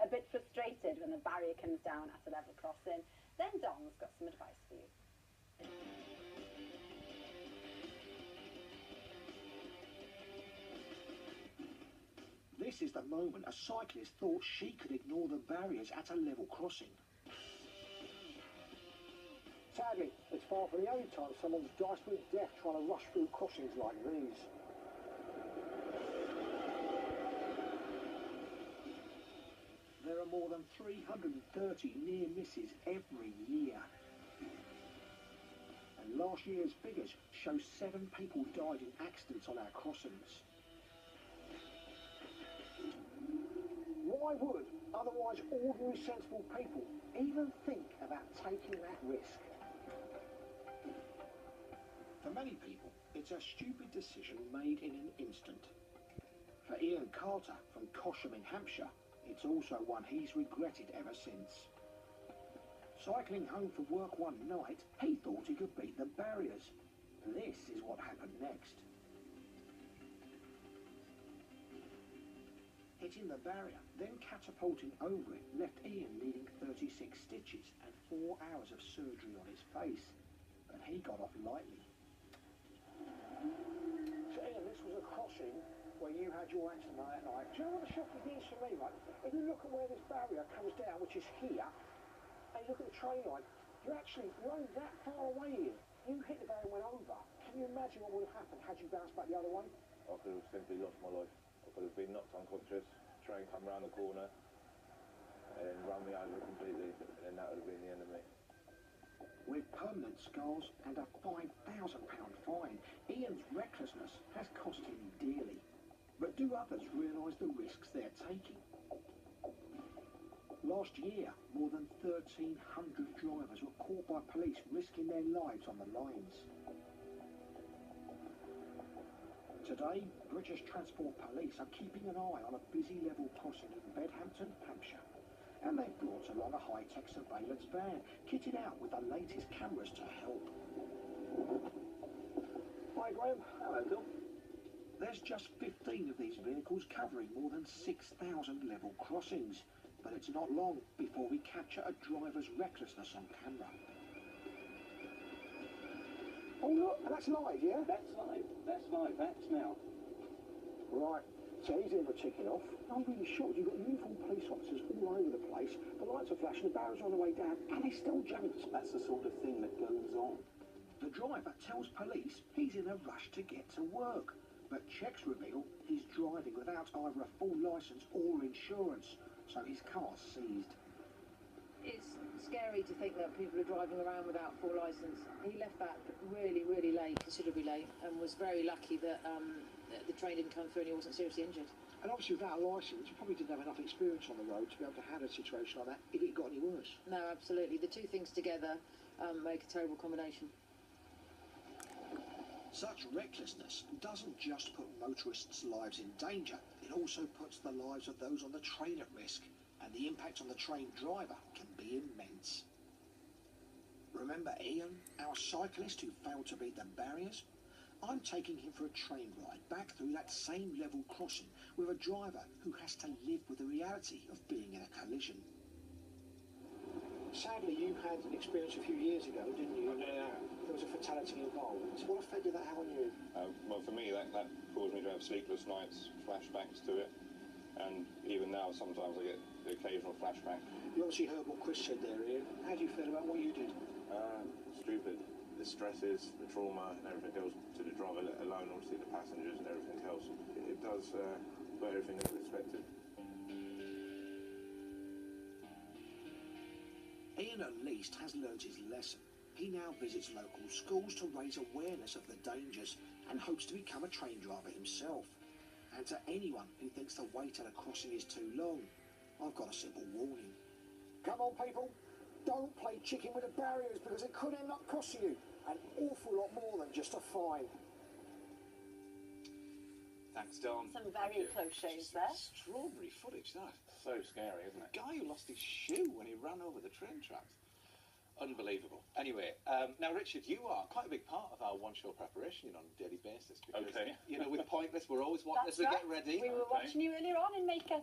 a bit frustrated when the barrier comes down at a level crossing, then Don's got some advice for you. This is the moment a cyclist thought she could ignore the barriers at a level crossing. Sadly, it's far from the only time someone's diced with death trying to rush through crossings like these. There are more than 330 near misses every year. And last year's figures show 7 people died in accidents on our crossings. Why would otherwise ordinary sensible people even think about taking that risk? For many people, it's a stupid decision made in an instant. For Ian Carter from Cosham in Hampshire, it's also one he's regretted ever since. Cycling home from work one night, he thought he could beat the barriers. This is what happened next. Hitting the barrier, then catapulting over it, left Ian needing 36 stitches and 4 hours of surgery on his face. But he got off lightly. So Ian, this was a crossing where you had your accident that night. Do you know what the shocking thing is for me, right? If you look at where this barrier comes down, which is here, and you look at the train line, you're only that far away, Ian. You hit the barrier and went over. Can you imagine what would have happened had you bounced back the other way? I could have simply lost my life. I could have been knocked unconscious, train come round the corner, and then run me over completely, and then that would have been the end of me. With permanent scars and a £5,000 fine, Ian's recklessness has cost him dearly. But do others realise the risks they're taking? Last year, more than 1,300 drivers were caught by police risking their lives on the lines. Today, British Transport Police are keeping an eye on a busy level crossing in Bedhampton, Hampshire. And they've brought along a high-tech surveillance van, kitted out with the latest cameras to help. Hi Graham. Hello Bill. There's just 15 of these vehicles covering more than 6,000 level crossings. But it's not long before we capture a driver's recklessness on camera. Oh look, that's live, yeah? That's live. That's now. Right, so he's in for ticking off. I'm really shocked. You've got uniformed police officers all over the place. The lights are flashing, the barriers are on the way down, and they still jumped. That's the sort of thing that goes on. The driver tells police he's in a rush to get to work, but checks reveal he's driving without either a full licence or insurance, so his car's seized. It's scary to think that people are driving around without full licence. He left that really, really late, considerably late, and was very lucky that the train didn't come through and he wasn't seriously injured. And obviously without a licence, you probably didn't have enough experience on the road to be able to handle a situation like that if it got any worse. No, absolutely. The two things together make a terrible combination. Such recklessness doesn't just put motorists' lives in danger, it also puts the lives of those on the train at risk, and the impact on the train driver can be immense. Remember Ian, our cyclist who failed to beat the barriers? I'm taking him for a train ride back through that same level crossing with a driver who has to live with the reality of being in a collision. Sadly, you had an experience a few years ago, didn't you? Yeah. There was a fatality involved. So what effect did that have on you? Well, for me, that caused me to have sleepless nights, flashbacks to it, and even now, sometimes I get the occasional flashback. You obviously heard what Chris said there, Ian. How do you feel about what you did? Stupid. The stresses, the trauma, and everything else to the driver, let alone obviously the passengers and everything else. It does put everything as expected. Ian at least has learnt his lesson. He now visits local schools to raise awareness of the dangers and hopes to become a train driver himself. And to anyone who thinks the wait at a crossing is too long, I've got a simple warning. Come on people, don't play chicken with the barriers because it could end up costing you an awful lot more than just a fine. Thanks, Don. Some very close shaves there. Extraordinary footage, that. So scary, isn't it? Guy who lost his shoe when he ran over the train tracks. Unbelievable. Anyway, now Richard, you are quite a big part of our one-show preparation on a daily basis. Because, Okay. you know, with Pointless, we're always wanting us to get ready. We were watching you earlier on in Makeup